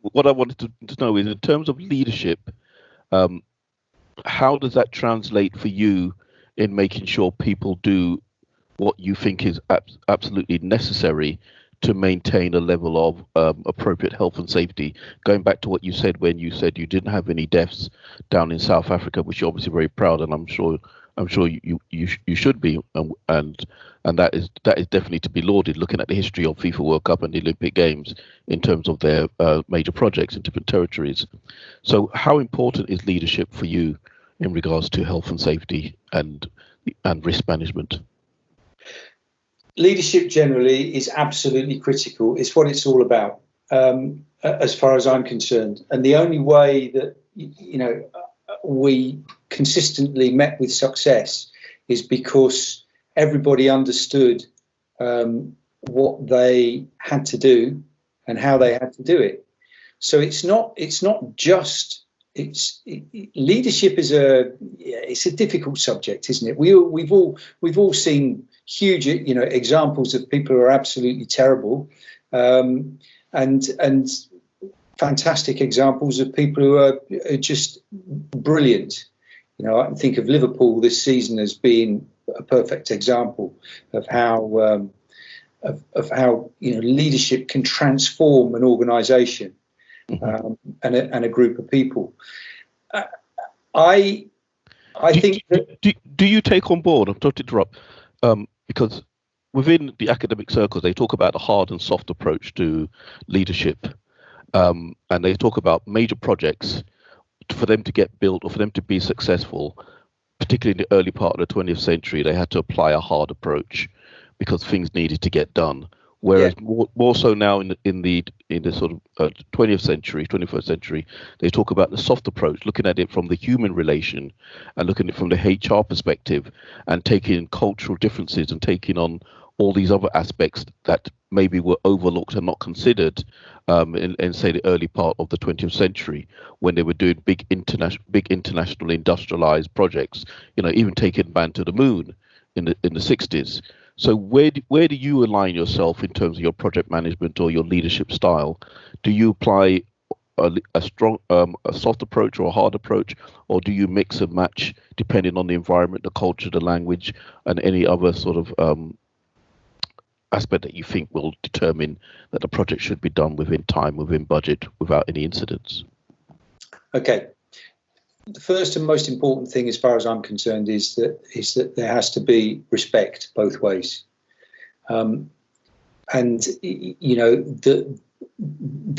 what I wanted to know is, in terms of leadership, um, how does that translate for you in making sure people do what you think is absolutely necessary to maintain a level of appropriate health and safety? Going back to what you said when you said you didn't have any deaths down in South Africa, which you're obviously very proud, and I'm sure you should be, and that is definitely to be lauded. Looking at the history of FIFA World Cup and the Olympic Games in terms of their major projects in different territories. So, how important is leadership for you in regards to health and safety and risk management? Leadership generally is absolutely critical. It's what it's all about, as far as I'm concerned. And the only way that we consistently met with success is because everybody understood what they had to do and how they had to do it. So it's not just leadership is a difficult subject, isn't it? We've all seen huge examples of people who are absolutely terrible, and fantastic examples of people who are just brilliant. I can think of Liverpool this season as being a perfect example of how leadership can transform an organisation and a group of people. I think. Do you take on board? I'm sorry to interrupt, because within the academic circles they talk about a hard and soft approach to leadership, and they talk about major projects for them to get built or for them to be successful, particularly in the early part of the 20th century. They had to apply a hard approach because things needed to get done. Whereas more so now in the sort of 21st century, they talk about the soft approach, looking at it from the human relation and looking at it from the HR perspective, and taking cultural differences and taking on all these other aspects that maybe were overlooked and not considered in say the early part of the 20th century, when they were doing big international industrialized projects, even taking man to the moon in the 60s. So where do you align yourself in terms of your project management or your leadership style? Do you apply a strong, a soft approach or a hard approach, or do you mix and match depending on the environment, the culture, the language, and any other sort of aspect that you think will determine that the project should be done within time, within budget, without any incidents? Okay. The first and most important thing, as far as I'm concerned, is that there has to be respect both ways, and the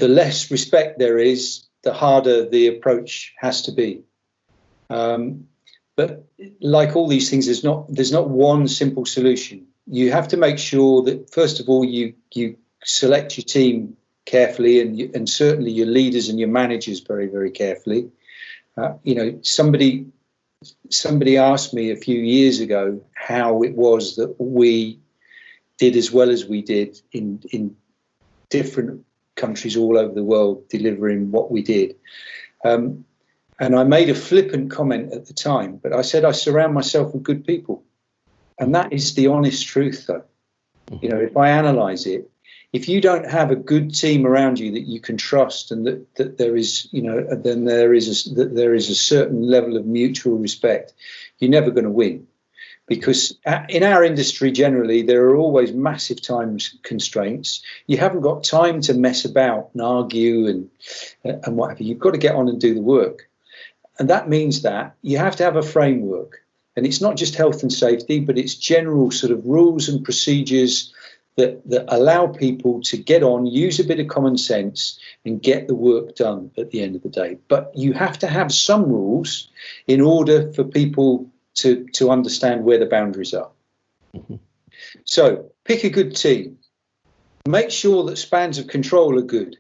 less respect there is, the harder the approach has to be. But like all these things, there's not one simple solution. You have to make sure that first of all you select your team carefully, and certainly your leaders and your managers very, very carefully. Somebody asked me a few years ago how it was that we did as well as we did in different countries all over the world, delivering what we did. And I made a flippant comment at the time, but I said I surround myself with good people. And that is the honest truth, though. If I analyse it, if you don't have a good team around you that you can trust, and that there is, then there is a certain level of mutual respect, you're never going to win. Because in our industry generally, there are always massive time constraints. You haven't got time to mess about and argue and whatever. You've got to get on and do the work. And that means that you have to have a framework. And it's not just health and safety, but it's general sort of rules and procedures that allow people to get on, use a bit of common sense, and get the work done at the end of the day. But you have to have some rules in order for people to understand where the boundaries are. Mm-hmm. So pick a good team. Make sure that spans of control are good.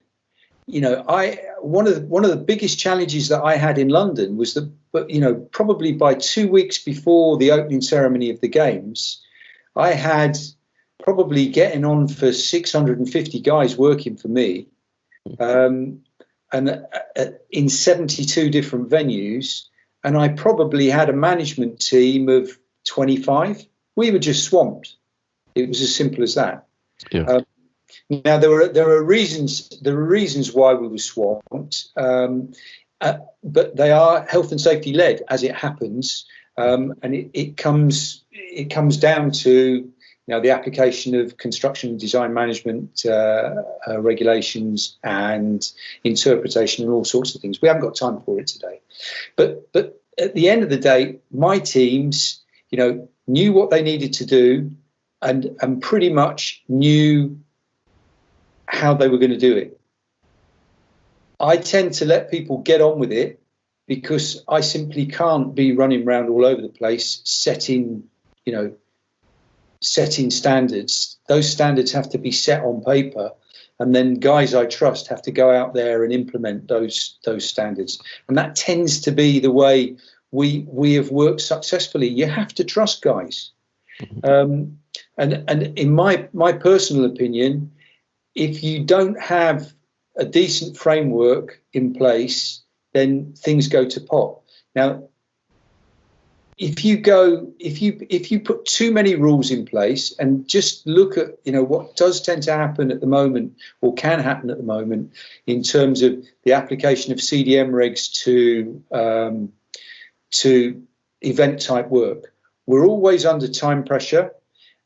One of the biggest challenges that I had in London was that, probably by 2 weeks before the opening ceremony of the games, I had probably getting on for 650 guys working for me, and in 72 different venues, and I probably had a management team of 25. We were just swamped. It was as simple as that. Yeah. Now there are reasons why we were swamped, but they are health and safety led, as it happens, and it comes down to the application of construction and design management regulations and interpretation and all sorts of things. We haven't got time for it today, but at the end of the day, my teams, knew what they needed to do, and pretty much knew how they were going to do it. I tend to let people get on with it because I simply can't be running around all over the place setting standards. Those standards have to be set on paper, and then guys I trust have to go out there and implement those standards. And that tends to be the way we have worked successfully. You have to trust guys. And in my personal opinion, if you don't have a decent framework in place, then things go to pot. Now, if you put too many rules in place and just look at what does tend to happen at the moment, or can happen at the moment, in terms of the application of CDM regs to event type work, we're always under time pressure.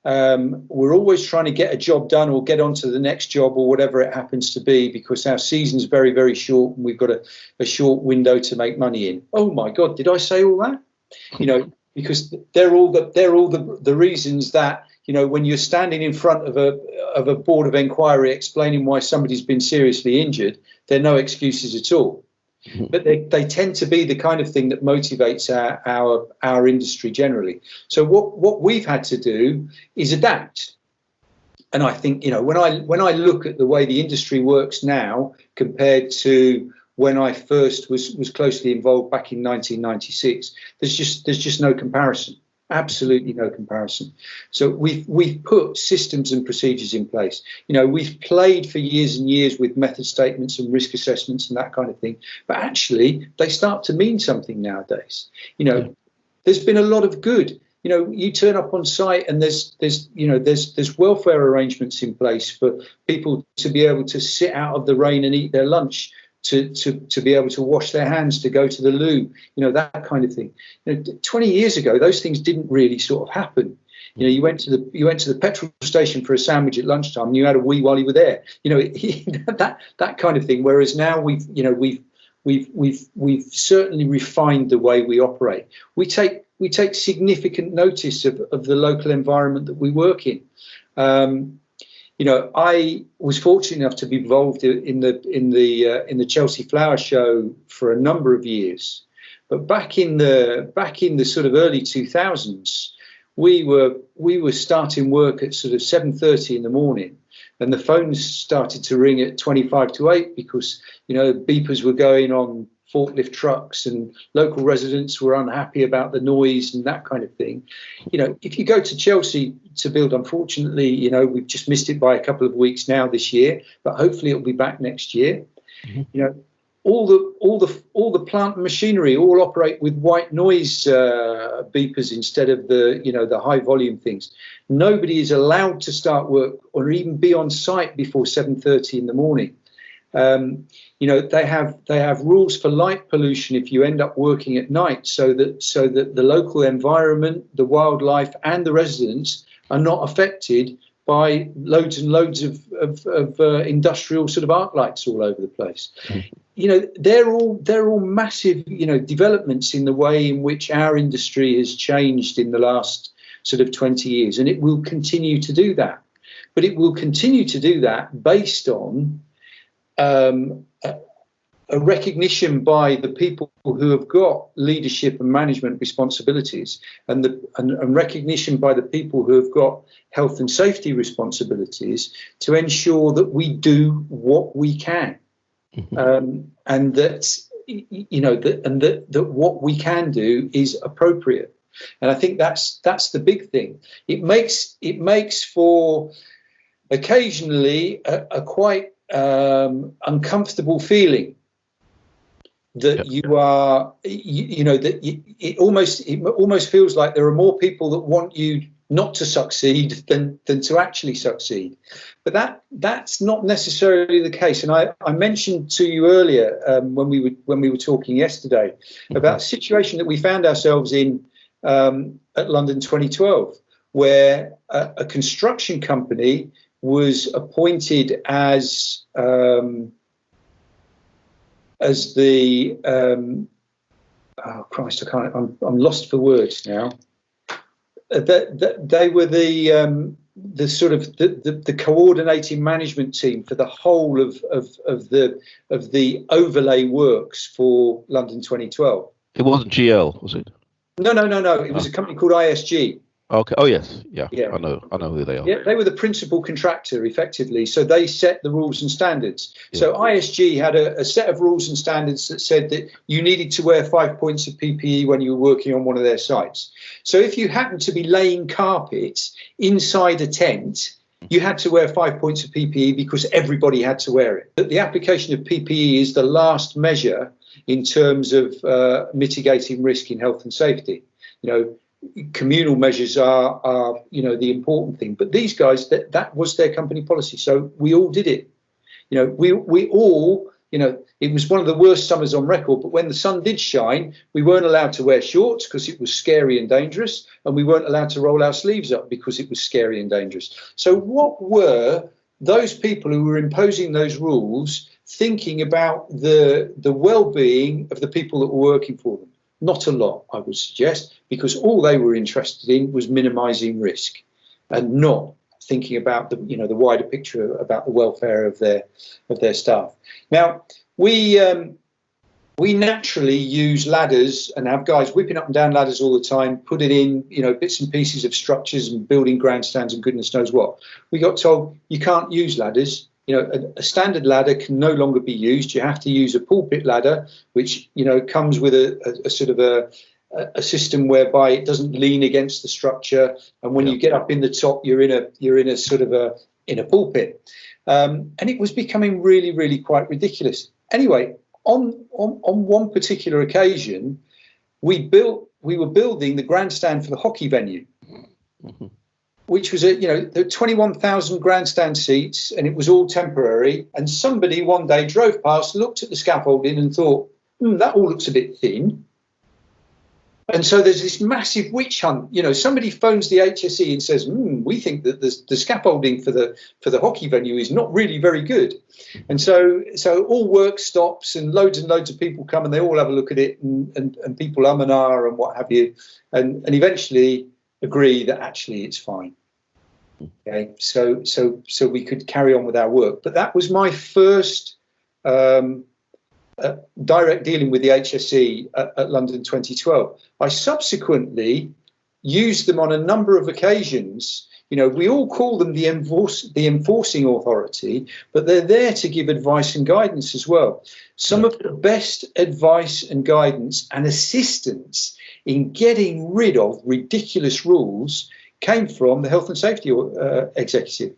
We're always trying to get a job done or get on to the next job or whatever it happens to be, because our season's very, very short and we've got a short window to make money in. Oh my God, did I say all that? Because they're all the reasons that, when you're standing in front of a board of inquiry explaining why somebody's been seriously injured, there are no excuses at all. But they tend to be the kind of thing that motivates our industry generally. So what we've had to do is adapt. And I think, when I look at the way the industry works now compared to when I first was closely involved back in 1996, there's just no comparison. Absolutely no comparison. So we've put systems and procedures in place. We've played for years and years with method statements and risk assessments and that kind of thing. But actually, they start to mean something nowadays. There's been a lot of good. You turn up on site and there's welfare arrangements in place for people to be able to sit out of the rain and eat their lunch, to be able to wash their hands, to go to the loo, that kind of thing. 20 years ago, those things didn't really sort of happen. You went to the petrol station for a sandwich at lunchtime, and you had a wee while you were there. That kind of thing. Whereas now we've certainly refined the way we operate. We take significant notice of the local environment that we work in. I was fortunate enough to be involved in the Chelsea Flower Show for a number of years, but back in the sort of early 2000s, we were starting work at sort of 7:30 in the morning, and the phones started to ring at 25 to 8 because beepers were going on forklift trucks, and local residents were unhappy about the noise and that kind of thing. If you go to Chelsea to build, unfortunately, we've just missed it by a couple of weeks now this year, but hopefully it'll be back next year. Mm-hmm. All the plant and machinery all operate with white noise beepers instead of the high volume things. Nobody is allowed to start work or even be on site before 7:30 in the morning. They have rules for light pollution if you end up working at night, so that the local environment, the wildlife, and the residents are not affected by loads and loads of industrial sort of arc lights all over the place. They're all massive developments in the way in which our industry has changed in the last sort of 20 years, and it will continue to do that. But it will continue to do that based on a recognition by the people who have got leadership and management responsibilities, and recognition by the people who have got health and safety responsibilities, to ensure that we do what we can, and that that what we can do is appropriate. And I think that's the big thing. It makes for occasionally a quite uncomfortable feeling that you are, that it almost feels like there are more people that want you not to succeed than to actually succeed. But that's not necessarily the case. And I mentioned to you earlier when we were talking yesterday about a situation that we found ourselves in at London 2012, where a construction company was appointed as the oh Christ, I'm lost for words now. They were the sort of the coordinating management team for the whole of the overlay works for London 2012. It wasn't GL, was it? No. It was a company called ISG. Okay. Oh yes, yeah. Yeah. I know who they are. Yeah, they were the principal contractor, effectively. So they set the rules and standards. Yeah. So ISG had a set of rules and standards that said that you needed to wear 5 points of PPE when you were working on one of their sites. So if you happened to be laying carpet inside a tent, you had to wear 5 points of PPE because everybody had to wear it. But the application of PPE is the last measure in terms of mitigating risk in health and safety. Communal measures are the important thing, but these guys, that was their company policy, so we all did it. We all, it was one of the worst summers on record, but when the sun did shine, we weren't allowed to wear shorts because it was scary and dangerous, and we weren't allowed to roll our sleeves up because it was scary and dangerous. So what were those people who were imposing those rules thinking about the well-being of the people that were working for them? Not a lot, I would suggest, because all they were interested in was minimising risk and not thinking about the wider picture about the welfare of their staff. Now, we naturally use ladders and have guys whipping up and down ladders all the time, putting in bits and pieces of structures and building grandstands and goodness knows what. We got told you can't use ladders. A standard ladder can no longer be used. You have to use a pulpit ladder, which comes with a sort of a system whereby it doesn't lean against the structure, and when you get up in the top, you're in a sort of in a pulpit, and it was becoming really, really quite ridiculous. Anyway, on one particular occasion, we were building the grandstand for the hockey venue. Mm-hmm. Which was there were 21,000 grandstand seats, and it was all temporary. And somebody one day drove past, looked at the scaffolding, and thought, "That all looks a bit thin." And so there's this massive witch hunt. Somebody phones the HSE and says, "We think that the scaffolding for the hockey venue is not really very good." And so all work stops, and loads of people come, and they all have a look at it, and people and ah and what have you, and eventually agree that actually it's fine. Okay, so we could carry on with our work. But that was my first direct dealing with the HSE at London 2012. I subsequently used them on a number of occasions. We all call them the enforcing authority, but they're there to give advice and guidance as well. Some of the best advice and guidance and assistance in getting rid of ridiculous rules came from the health and safety executive.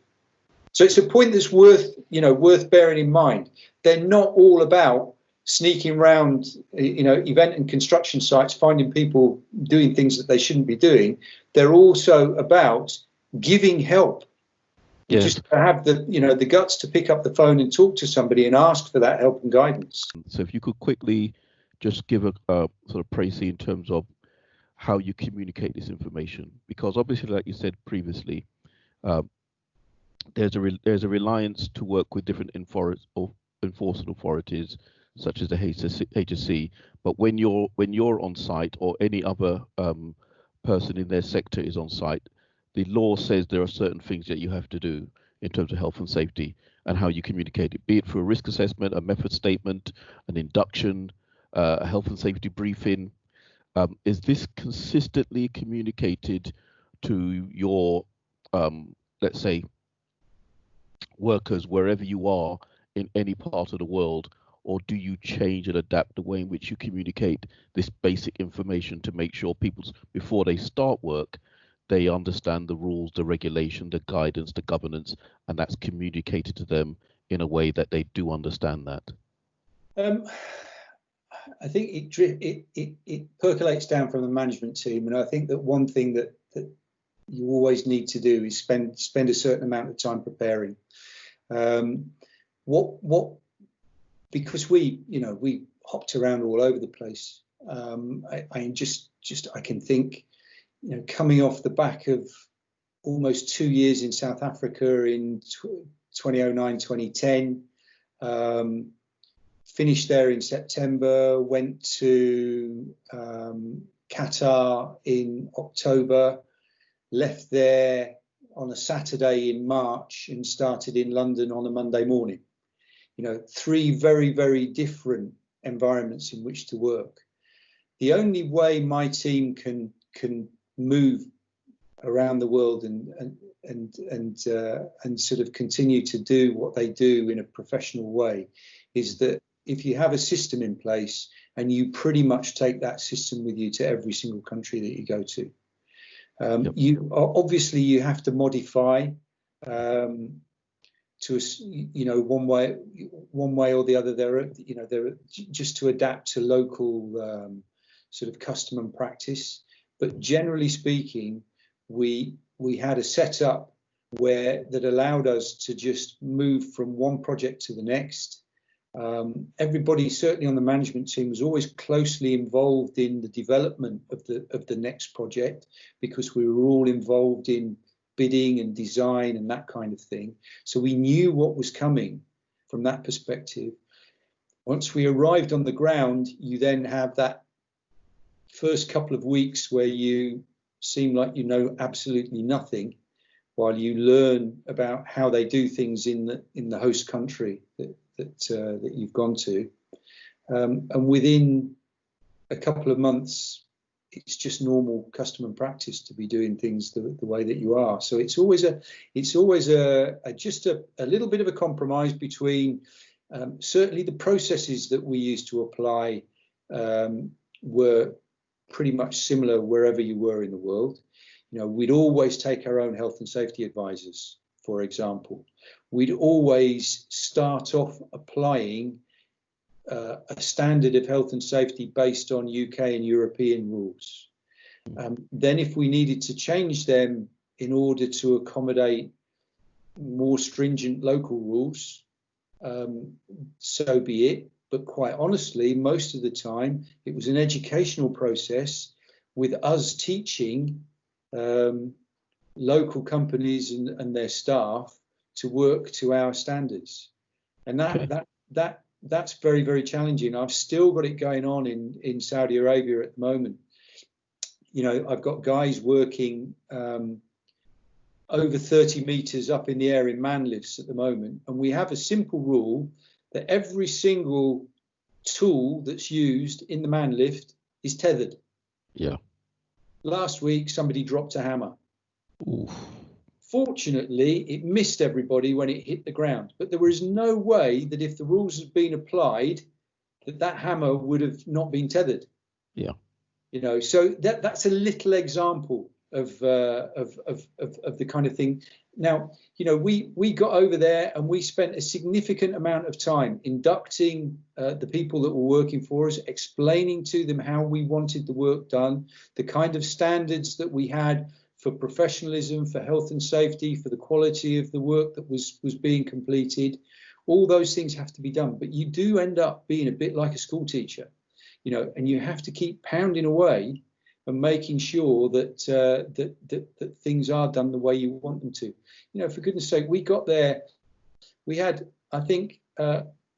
So it's a point that's worth bearing in mind. They're not all about sneaking around, event and construction sites, finding people doing things that they shouldn't be doing. They're also about giving help. Yes. Just to have the guts to pick up the phone and talk to somebody and ask for that help and guidance. So if you could quickly just give a sort of précis in terms of how you communicate this information, because obviously, like you said previously, there's a reliance to work with different enforcement authorities, such as the HSE. But when you're on site, or any other person in their sector is on site, the law says there are certain things that you have to do in terms of health and safety and how you communicate it, be it through a risk assessment, a method statement, an induction, a health and safety briefing. Is this consistently communicated to your, let's say, workers wherever you are in any part of the world, or do you change and adapt the way in which you communicate this basic information to make sure people, before they start work, they understand the rules, the regulation, the guidance, the governance, and that's communicated to them in a way that they do understand that? I think it percolates down from the management team, and I think that one thing that you always need to do is spend a certain amount of time preparing. Because we hopped around all over the place. I can think, coming off the back of almost 2 years in South Africa in 2009, 2010, finished there in September, went to Qatar in October, left there on a Saturday in March and started in London on a Monday morning. 3 very, very different environments in which to work. The only way my team can move around the world and sort of continue to do what they do in a professional way is that if you have a system in place and you pretty much take that system with you to every single country that you go to, Yep. you have to modify to one way or the other. There just to adapt to local sort of custom and practice. But generally speaking, we had a setup that allowed us to just move from one project to the next. Everybody, certainly on the management team, was always closely involved in the development of the next project, because we were all involved in bidding and design and that kind of thing. So we knew what was coming from that perspective. Once we arrived on the ground, you then have that first couple of weeks where you seem like you know absolutely nothing, while you learn about how they do things in the host country that you've gone to, and within a couple of months, it's just normal custom and practice to be doing things the way that you are. So it's always a little bit of a compromise between certainly the processes that we used to apply were pretty much similar wherever you were in the world. We'd always take our own health and safety advisors, for example. We'd always start off applying a standard of health and safety based on UK and European rules. Then if we needed to change them in order to accommodate more stringent local rules, so be it. But quite honestly, most of the time, it was an educational process with us teaching local companies and their staff to work to our standards. And that's very, very challenging. I've still got it going on in Saudi Arabia at the moment. I've got guys working over 30 meters up in the air in man lifts at the moment. And we have a simple rule that every single tool that's used in the man lift is tethered. Yeah. Last week, somebody dropped a hammer. Oof. Fortunately, it missed everybody when it hit the ground. But there was no way that if the rules had been applied, that hammer would have not been tethered. Yeah. So that's a little example of the kind of thing. Now, we got over there and we spent a significant amount of time inducting the people that were working for us, explaining to them how we wanted the work done, the kind of standards that we had for professionalism, for health and safety, for the quality of the work that was being completed. All those things have to be done, but you do end up being a bit like a school teacher, and you have to keep pounding away and making sure that that things are done the way you want them to. For goodness sake, we got there. We had, I think,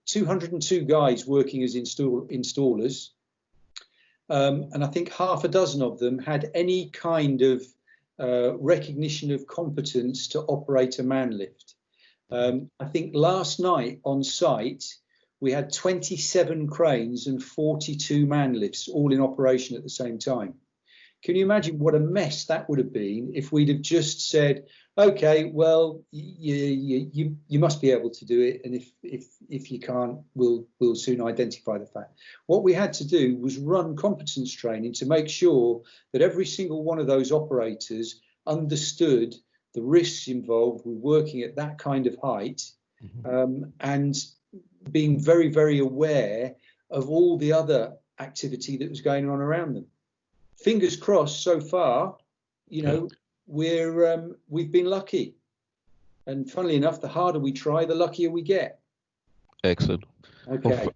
202 guys working as installers, and I think half a dozen of them had any kind of recognition of competence to operate a man lift. I think last night on site we had 27 cranes and 42 man lifts all in operation at the same time. Can you imagine what a mess that would have been if we'd have just said, okay, well, you must be able to do it, and if you can't, we'll soon identify the fact. What we had to do was run competence training to make sure that every single one of those operators understood the risks involved with working at that kind of height, and being very, very aware of all the other activity that was going on around them. Fingers crossed so far, we've been lucky. And funnily enough, the harder we try, the luckier we get. Excellent. Okay.